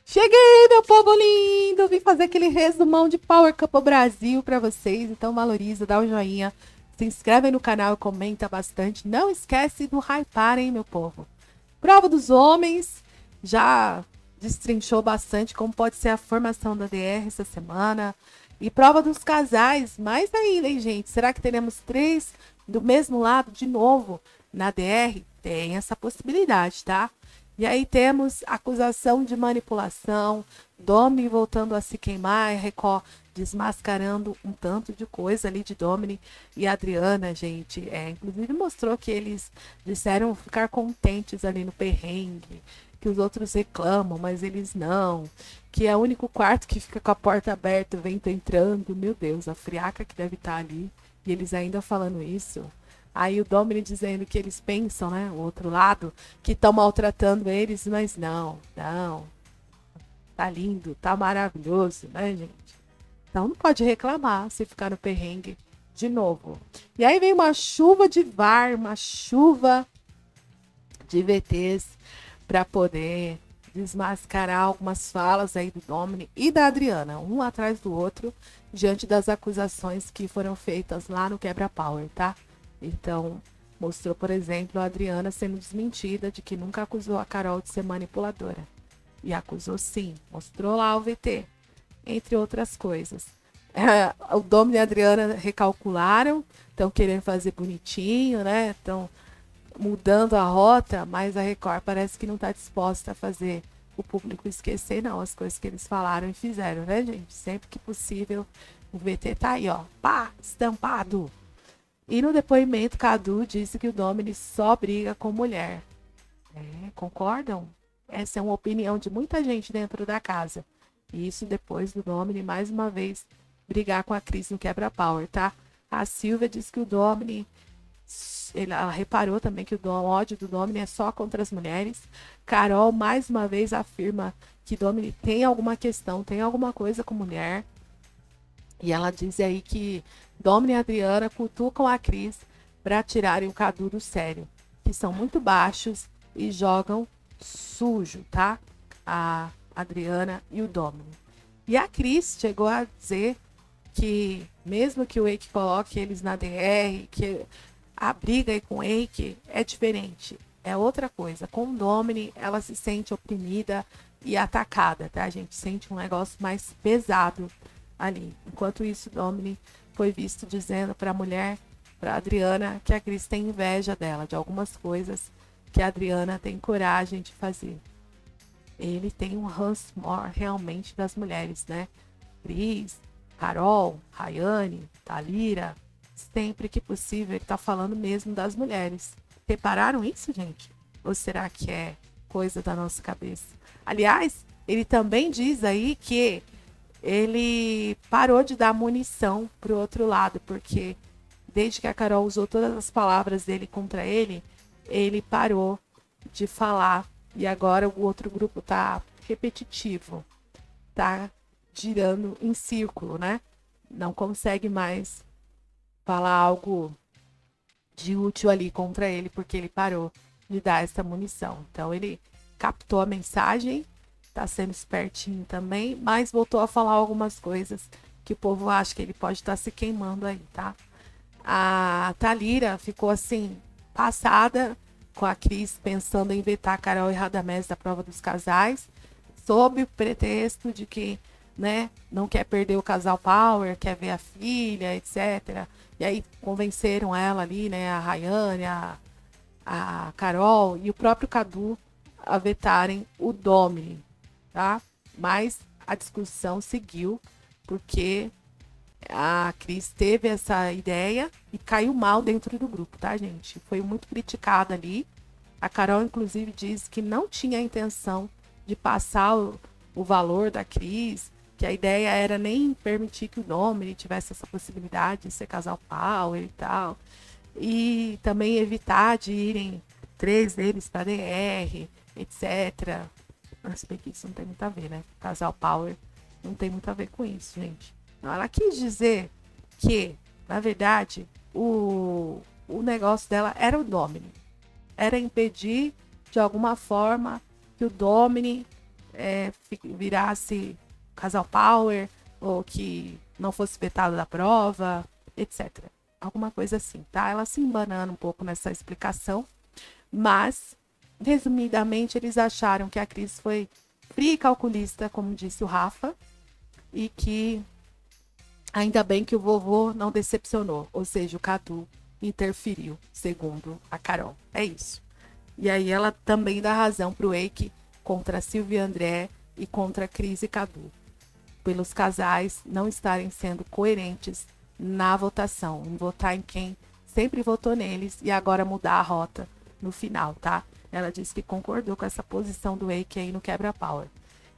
Cheguei, meu povo lindo! Vim fazer aquele resumão de Power Cup Brasil pra vocês. Então valoriza, dá o joinha, se inscreve aí no canal, comenta bastante. Não esquece do hypar, hein, meu povo? Prova dos homens, já destrinchou bastante como pode ser a formação da DR essa semana. E prova dos casais, mais ainda, hein, gente? Será que teremos 3 do mesmo lado de novo na DR? Tem essa possibilidade, tá? E aí temos acusação de manipulação, Domini voltando a se queimar, Record desmascarando um tanto de coisa ali de Domini e Adriana, gente. Inclusive mostrou que eles disseram ficar contentes ali no perrengue, que os outros reclamam, mas eles não. Que é o único quarto que fica com a porta aberta, o vento entrando. Meu Deus, a friaca que deve estar ali. E eles ainda falando isso. Aí o Domini dizendo que eles pensam, né? O outro lado, que estão maltratando eles, mas não, não. Tá lindo, tá maravilhoso, né, gente? Então não pode reclamar se ficar no perrengue de novo. E aí vem uma chuva de VAR, uma chuva de VTs para poder desmascarar algumas falas aí do Domini e da Adriana, um atrás do outro, diante das acusações que foram feitas lá no Quebra Power, tá? Então, mostrou, por exemplo, a Adriana sendo desmentida de que nunca acusou a Carol de ser manipuladora. E acusou sim, mostrou lá o VT, entre outras coisas. O Domini e a Adriana recalcularam, estão querendo fazer bonitinho, né? Estão mudando a rota, mas a Record parece que não está disposta a fazer o público esquecer, não, as coisas que eles falaram e fizeram, né, gente? Sempre que possível, o VT tá aí, ó, pá, estampado. E no depoimento, Cadu disse que o Domini só briga com mulher. Concordam? Essa é uma opinião de muita gente dentro da casa. E isso depois do Domini, mais uma vez, brigar com a Cris no Quebra-Power, tá? A Silvia disse que o Domini... Ela reparou também que o ódio do Domini é só contra as mulheres. Carol, mais uma vez, afirma que Domini tem alguma questão, tem alguma coisa com mulher. E ela diz aí que Domini e Adriana cutucam a Cris para tirarem o Cadu do sério, que são muito baixos e jogam sujo, tá? A Adriana e o Domini. E a Cris chegou a dizer que, mesmo que o Eike coloque eles na DR, que a briga aí com o Eike é diferente, é outra coisa. Com o Domini, ela se sente oprimida e atacada, tá? A gente sente um negócio mais pesado ali. Enquanto isso, Domini foi visto dizendo para a mulher, para Adriana, que a Cris tem inveja dela, de algumas coisas que a Adriana tem coragem de fazer. Ele tem um Hansmore realmente das mulheres, né? Cris, Carol, Rayane, Thalira, sempre que possível ele tá falando mesmo das mulheres. Repararam isso, gente? Ou será que é coisa da nossa cabeça? Aliás, ele também diz aí que ele parou de dar munição pro outro lado, porque desde que a Carol usou todas as palavras dele contra ele, ele parou de falar. E agora o outro grupo tá repetitivo, tá girando em círculo, né? Não consegue mais falar algo de útil ali contra ele, porque ele parou de dar essa munição. Então ele captou a mensagem, tá sendo espertinho também, mas voltou a falar algumas coisas que o povo acha que ele pode estar se queimando aí, tá? A Thalira ficou assim, passada com a Cris, pensando em vetar a Carol e Radamés da prova dos casais, sob o pretexto de que, né, não quer perder o casal Power, quer ver a filha, etc. E aí convenceram ela ali, né, a Rayane, a Carol e o próprio Cadu a vetarem o Domini, tá? Mas a discussão seguiu porque a Cris teve essa ideia e caiu mal dentro do grupo, tá, gente? Foi muito criticada ali. A Carol, inclusive, disse que não tinha a intenção de passar o valor da Cris, que a ideia era nem permitir que o Domini tivesse essa possibilidade de ser casal power e tal. E também evitar de irem 3 deles para DR, etc. Se bem que isso não tem muito a ver, né? Casal power não tem muito a ver com isso, gente. Ela quis dizer que, na verdade, o negócio dela era o Domini. Era impedir, de alguma forma, que o Domini virasse casal power, ou que não fosse vetado da prova, etc. Alguma coisa assim, tá? Ela se embanando um pouco nessa explicação, mas, resumidamente, eles acharam que a Cris foi fria e calculista, como disse o Rafa, e que ainda bem que o vovô não decepcionou, ou seja, o Cadu interferiu, segundo a Carol. É isso. E aí ela também dá razão pro Eike contra Silvia e André e contra Cris e Cadu, pelos casais não estarem sendo coerentes na votação, em votar em quem sempre votou neles e agora mudar a rota no final, tá? Ela disse que concordou com essa posição do Eike aí no quebra-power.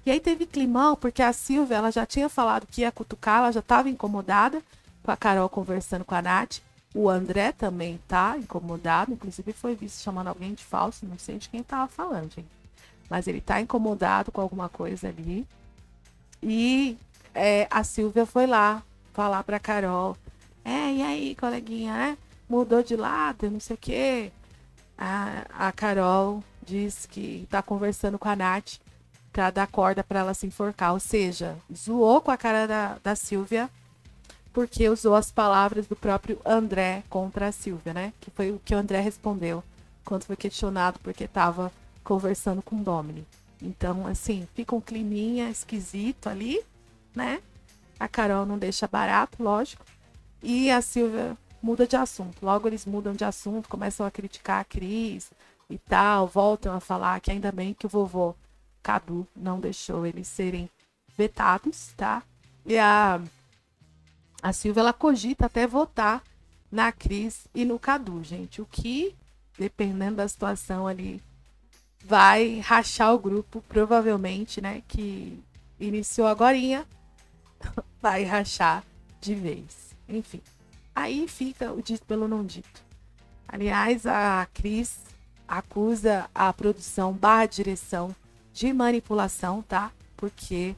E aí teve climão, porque a Silvia, ela já tinha falado que ia cutucar, ela já estava incomodada com a Carol conversando com a Nath. O André também tá incomodado, inclusive foi visto chamando alguém de falso, não sei de quem tava falando, gente. Mas ele tá incomodado com alguma coisa ali. E a Silvia foi lá falar pra Carol. E aí, coleguinha, né? Mudou de lado, não sei o quê. A Carol diz que tá conversando com a Nath pra dar corda pra ela se enforcar. Ou seja, zoou com a cara da Silvia, porque usou as palavras do próprio André contra a Silvia, né? Que foi o que o André respondeu quando foi questionado porque tava conversando com o Domini. Então, assim, fica um climinha esquisito ali, né? A Carol não deixa barato, lógico. E a Silvia muda de assunto. Logo eles mudam de assunto, começam a criticar a Cris e tal, voltam a falar que ainda bem que o vovô Cadu não deixou eles serem vetados, tá? E a Silvia, ela cogita até votar na Cris e no Cadu, gente. O que, dependendo da situação ali, vai rachar o grupo, provavelmente, né? Que iniciou agorinha, vai rachar de vez. Enfim, aí fica o dito pelo não dito. Aliás, a Cris acusa a produção / direção de manipulação, tá? Porque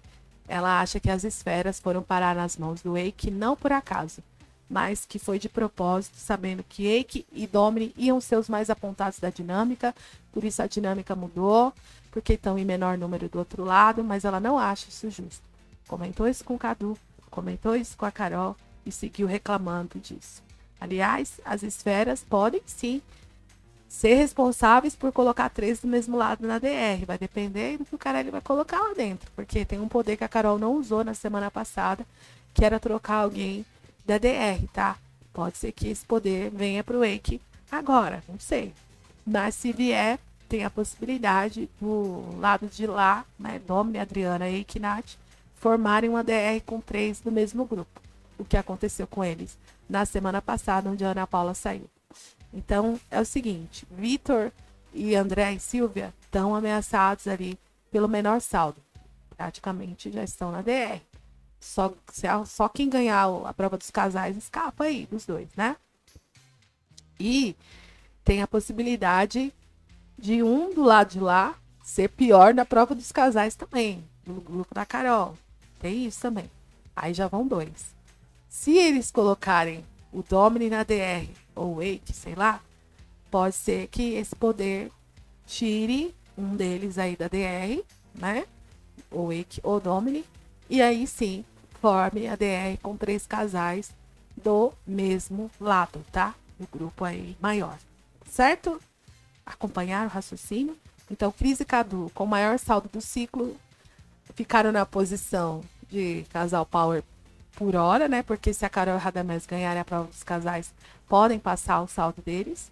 ela acha que as esferas foram parar nas mãos do Eike, não por acaso, mas que foi de propósito, sabendo que Eike e Domini iam ser os mais apontados da dinâmica, por isso a dinâmica mudou, porque estão em menor número do outro lado, mas ela não acha isso justo. Comentou isso com o Cadu, comentou isso com a Carol e seguiu reclamando disso. Aliás, as esferas podem sim ser responsáveis por colocar 3 do mesmo lado na DR. Vai depender do que o cara ele vai colocar lá dentro. Porque tem um poder que a Carol não usou na semana passada, que era trocar alguém da DR, tá? Pode ser que esse poder venha pro Eike agora, não sei. Mas se vier, tem a possibilidade do lado de lá, né, Domini, Adriana e Eike e Nath, formarem uma DR com 3 do mesmo grupo. O que aconteceu com eles na semana passada, onde a Ana Paula saiu. Então, é o seguinte, Vitor e André e Silvia estão ameaçados ali pelo menor saldo. Praticamente já estão na DR. Só quem ganhar a prova dos casais escapa aí dos dois, né? E tem a possibilidade de um do lado de lá ser pior na prova dos casais também, no grupo da Carol. Tem isso também. Aí já vão 2. Se eles colocarem o Domini na DR ou o Eike, sei lá, pode ser que esse poder tire um deles aí da DR, né? O Eike ou Domini, e aí sim forme a DR com 3 casais do mesmo lado, tá? Do grupo aí maior, certo? Acompanharam o raciocínio? Então, Cris e Cadu, com o maior saldo do ciclo, ficaram na posição de casal power por hora, né? Porque se a Carol e a Radamés ganharem a prova dos casais, podem passar o saldo deles.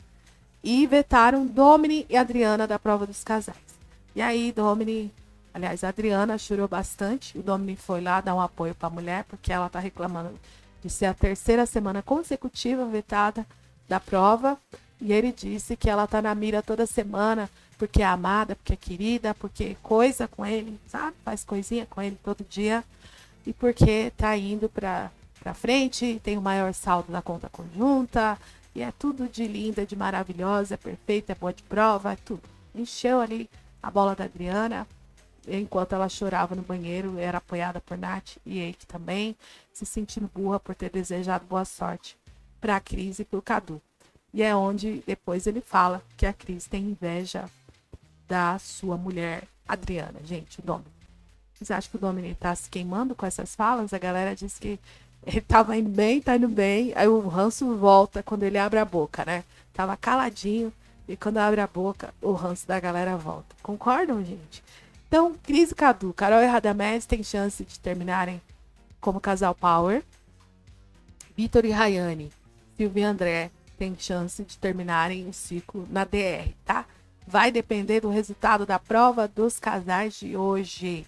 E vetaram Domini e Adriana da prova dos casais. E aí, aliás, a Adriana chorou bastante. O Domini foi lá dar um apoio para a mulher, porque ela tá reclamando de ser a 3ª semana consecutiva vetada da prova. E ele disse que ela tá na mira toda semana, porque é amada, porque é querida, porque coisa com ele, sabe? Faz coisinha com ele todo dia. E porque tá indo pra frente, tem o maior saldo da conta conjunta, e é tudo de linda, de maravilhosa, é perfeita, é boa de prova, é tudo. Encheu ali a bola da Adriana, enquanto ela chorava no banheiro, era apoiada por Nath e Eike também, se sentindo burra por ter desejado boa sorte pra Cris e pro Cadu. E é onde depois ele fala que a Cris tem inveja da sua mulher Adriana, gente, o Domini. Vocês acham que o Domini tá se queimando com essas falas? A galera diz que ele tava indo bem, tá indo bem. Aí o ranço volta quando ele abre a boca, né? Tava caladinho e quando abre a boca, o ranço da galera volta. Concordam, gente? Então, Cris e Cadu, Carol e Radamés têm chance de terminarem como casal power. Vitor e Rayane, Silvia e André têm chance de terminarem o ciclo na DR, tá? Vai depender do resultado da prova dos casais de hoje.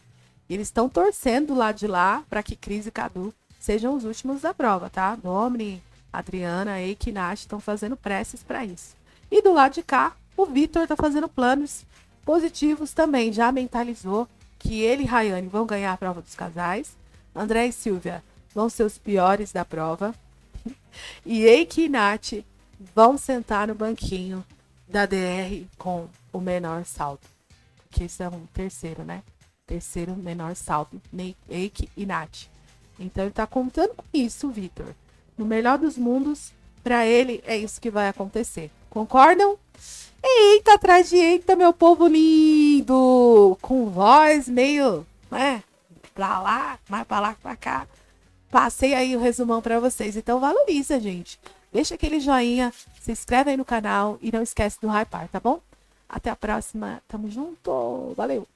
Eles estão torcendo lá de lá para que Cris e Cadu sejam os últimos da prova, tá? Domini, Adriana, Eike e Nath estão fazendo preces para isso. E do lado de cá, o Vitor está fazendo planos positivos também. Já mentalizou que ele e Rayane vão ganhar a prova dos casais. André e Silvia vão ser os piores da prova. E Eike e Nath vão sentar no banquinho da DR com o menor saldo. Porque isso é um terceiro, né? Terceiro menor saldo. Eike e Nath. Então ele tá contando com isso, Vitor. No melhor dos mundos, pra ele é isso que vai acontecer. Concordam? Eita, atrás de eita, meu povo lindo! Com voz meio, né? Pra lá, mais pra lá que pra cá. Passei aí o resumão pra vocês. Então valoriza, gente. Deixa aquele joinha, se inscreve aí no canal e não esquece do Hypar, tá bom? Até a próxima. Tamo junto. Valeu!